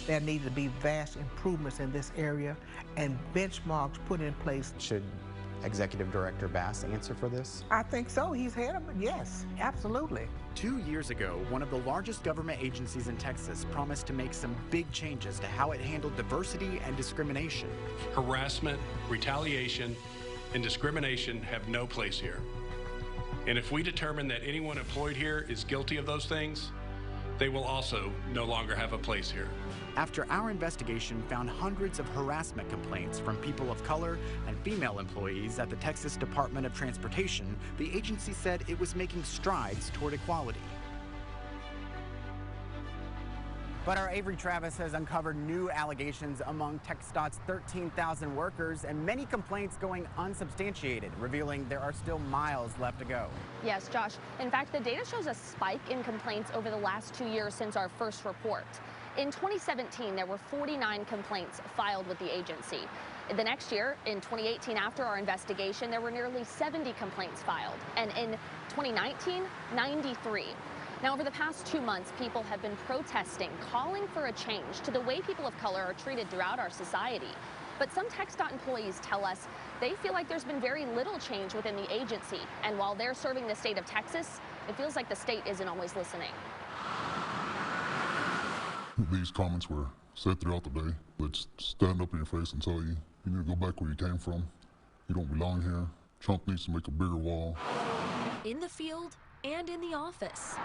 There need to be vast improvements in this area and benchmarks put in place. Should Executive Director Bass answer for this? I think so. He's head of it. Yes, absolutely. 2 years ago, one of the largest government agencies in Texas promised to make some big changes to how it handled diversity and discrimination. Harassment, retaliation, and discrimination have no place here. And if we determine that anyone employed here is guilty of those things, they will also no longer have a place here. After our investigation found hundreds of harassment complaints from people of color and female employees at the Texas Department of Transportation, the agency said it was making strides toward equality. But our Avery Travis has uncovered new allegations among TxDOT's 13,000 workers and many complaints going unsubstantiated, revealing there are still miles left to go. Yes, Josh. In fact, the data shows a spike in complaints over the last 2 years since our first report. In 2017, there were 49 complaints filed with the agency. The next year, in 2018, after our investigation, there were nearly 70 complaints filed. And in 2019, 93. Now, over the past 2 months, people have been protesting, calling for a change to the way people of color are treated throughout our society. But some TxDOT employees tell us they feel like there's been very little change within the agency. And while they're serving the state of Texas, it feels like the state isn't always listening. These comments were said throughout the day. Let's stand up in your face and tell you, you need to go back where you came from. You don't belong here. Trump needs to make a bigger wall. In the field and in the office.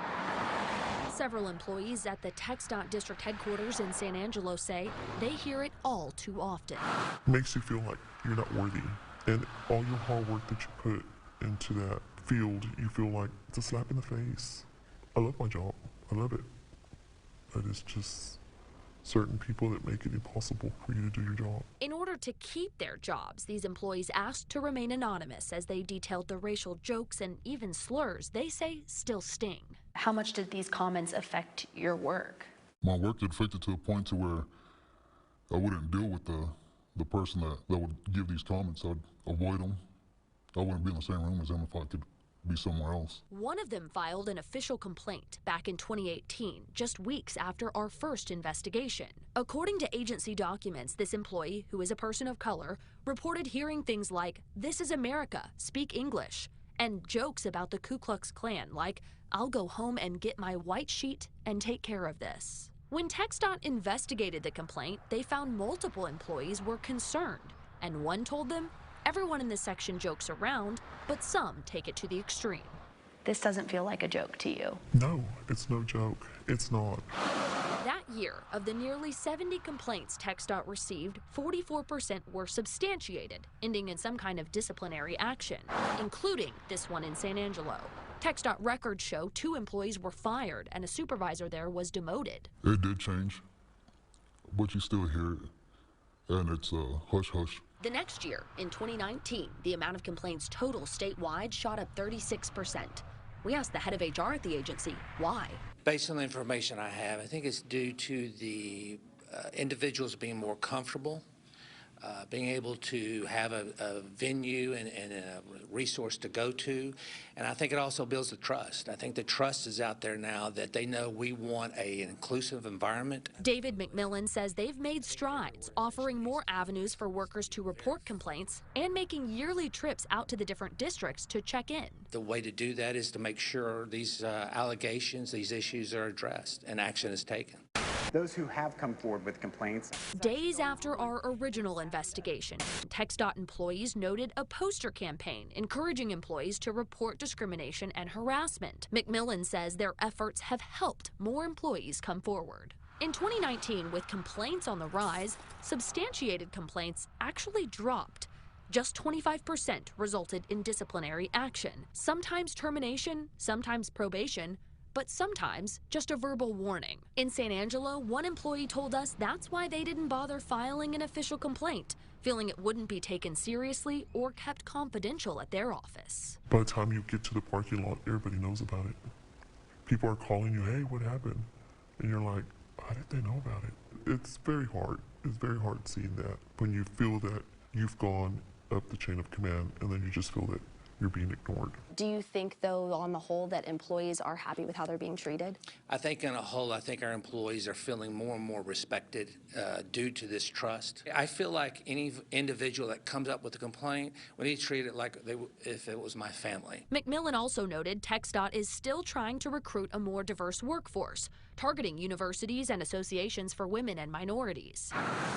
Several employees at the TxDOT district headquarters in San Angelo say they hear it all too often. It makes you feel like you're not worthy. And all your hard work that you put into that field, you feel like it's a slap in the face. I love my job. I love it. But it's just certain people that make it impossible for you to do your job. In order to keep their jobs, these employees asked to remain anonymous as they detailed the racial jokes and even slurs they say still sting. How much did these comments affect your work? My work did affect it to a point to where I wouldn't deal with the person that would give these comments. I'd avoid them. I wouldn't be in the same room as them if I could be somewhere else. One of them filed an official complaint back in 2018, just weeks after our first investigation. According to agency documents, this employee, who is a person of color, reported hearing things like, "This is America, speak English," and jokes about the Ku Klux Klan like, "I'll go home and get my white sheet and take care of this." When TxDOT investigated the complaint, they found multiple employees were concerned, and one told them, "Everyone in this section jokes around, but some take it to the extreme." This doesn't feel like a joke to you. No, it's no joke. It's not. That year, of the nearly 70 complaints TxDOT received, 44% were substantiated, ending in some kind of disciplinary action, including this one in San Angelo. TxDOT records show 2 employees were fired and a supervisor there was demoted. It did change, but you still hear it, and it's hush-hush. The next year, in 2019, the amount of complaints total statewide shot up 36%. We asked the head of HR at the agency why. Based on the information I have, I think it's due to the individuals being more comfortable, being able to have a venue and a resource to go to. And I think it also builds the trust. I think the trust is out there now that they know we want an inclusive environment. David McMillan says they've made strides, offering more avenues for workers to report complaints and making yearly trips out to the different districts to check in. The way to do that is to make sure these allegations, these issues are addressed and action is taken. Those who have come forward with complaints. Days after our original investigation, TxDOT employees noted a poster campaign encouraging employees to report discrimination and harassment. McMillan says their efforts have helped more employees come forward. In 2019, with complaints on the rise, substantiated complaints actually dropped. Just 25% resulted in disciplinary action, sometimes termination, sometimes probation, but sometimes just a verbal warning. In San Angelo, one employee told us that's why they didn't bother filing an official complaint, feeling it wouldn't be taken seriously or kept confidential at their office. By the time you get to the parking lot, everybody knows about it. People are calling you, "Hey, what happened?" And you're like, "How did they know about it?" It's very hard. It's very hard seeing that when you feel that you've gone up the chain of command and then you just feel that you're being ignored. Do you think, though, on the whole, that employees are happy with how they're being treated? I think on a whole, I think our employees are feeling more and more respected due to this trust. I feel like any individual that comes up with a complaint, we need to treat it like if it was my family. McMillan also noted TxDOT is still trying to recruit a more diverse workforce, targeting universities and associations for women and minorities.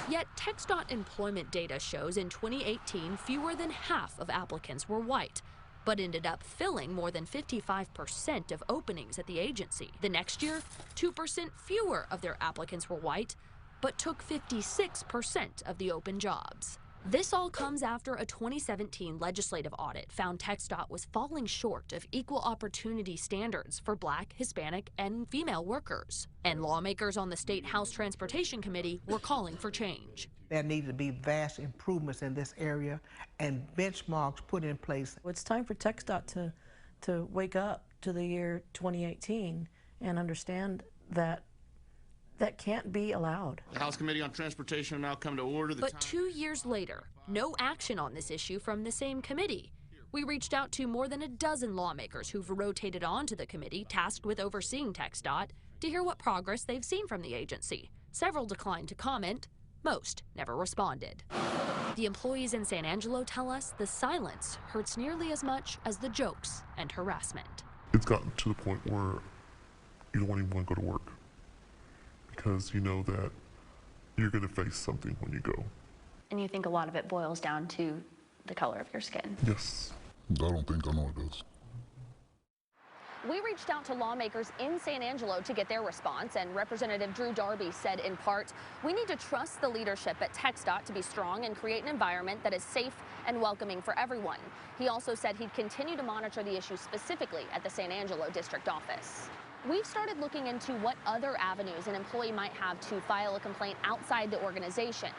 Yet TxDOT employment data shows in 2018 fewer than half of applicants were white, but ended up filling more than 55% of openings at the agency. The next year, 2% fewer of their applicants were white, but took 56% of the open jobs. This all comes after a 2017 legislative audit found TxDOT was falling short of equal opportunity standards for Black, Hispanic, and female workers. And lawmakers on the State House Transportation Committee were calling for change. There needed to be vast improvements in this area and benchmarks put in place. It's time for TxDOT to wake up to the year 2018 and understand that that can't be allowed. The House Committee on Transportation will now come to order. But 2 years later, no action on this issue from the same committee. We reached out to more than a dozen lawmakers who've rotated onto the committee tasked with overseeing TxDOT to hear what progress they've seen from the agency. Several declined to comment. Most never responded. The employees in San Angelo tell us the silence hurts nearly as much as the jokes and harassment. It's gotten to the point where you don't even want to go to work because you know that you're going to face something when you go. And you think a lot of it boils down to the color of your skin? Yes. I don't think I know it does. We reached out to lawmakers in San Angelo to get their response, and Representative Drew Darby said in part, we need to trust the leadership at TxDOT to be strong and create an environment that is safe and welcoming for everyone. He also said he'd continue to monitor the issue specifically at the San Angelo district office. We've started looking into what other avenues an employee might have to file a complaint outside the organization.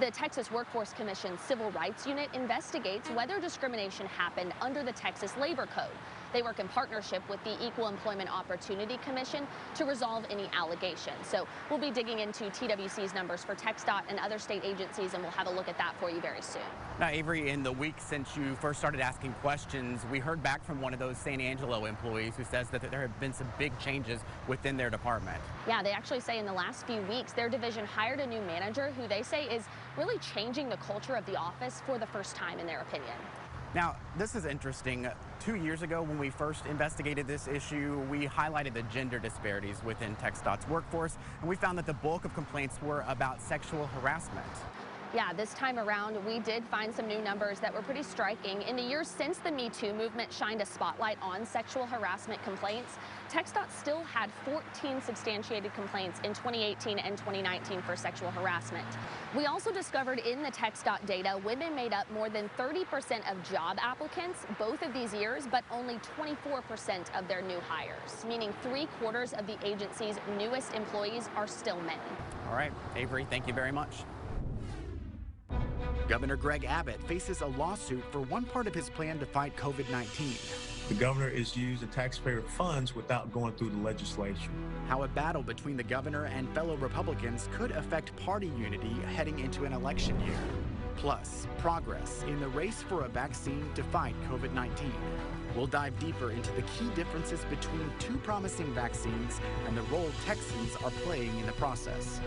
The Texas Workforce Commission's Civil Rights Unit investigates whether discrimination happened under the Texas Labor Code. They work in partnership with the Equal Employment Opportunity Commission to resolve any allegations. So we'll be digging into TWC's numbers for TxDOT and other state agencies, and we'll have a look at that for you very soon. Now, Avery, in the week since you first started asking questions, we heard back from one of those San Angelo employees who says that there have been some big changes within their department. Yeah, they actually say in the last few weeks, their division hired a new manager who they say is really changing the culture of the office for the first time, in their opinion. Now, this is interesting. 2 years ago, when we first investigated this issue, we highlighted the gender disparities within TxDOT's workforce, and we found that the bulk of complaints were about sexual harassment. Yeah, this time around, we did find some new numbers that were pretty striking. In the years since the Me Too movement shined a spotlight on sexual harassment complaints, TxDOT still had 14 substantiated complaints in 2018 and 2019 for sexual harassment. We also discovered in the TxDOT data, women made up more than 30% of job applicants both of these years, but only 24% of their new hires, meaning 3/4 of the agency's newest employees are still men. All right, Avery, thank you very much. Governor Greg Abbott faces a lawsuit for one part of his plan to fight COVID-19. The governor is to use the taxpayer funds without going through the legislation. How a battle between the governor and fellow Republicans could affect party unity heading into an election year. Plus, progress in the race for a vaccine to fight COVID-19. We'll dive deeper into the key differences between two promising vaccines and the role Texans are playing in the process.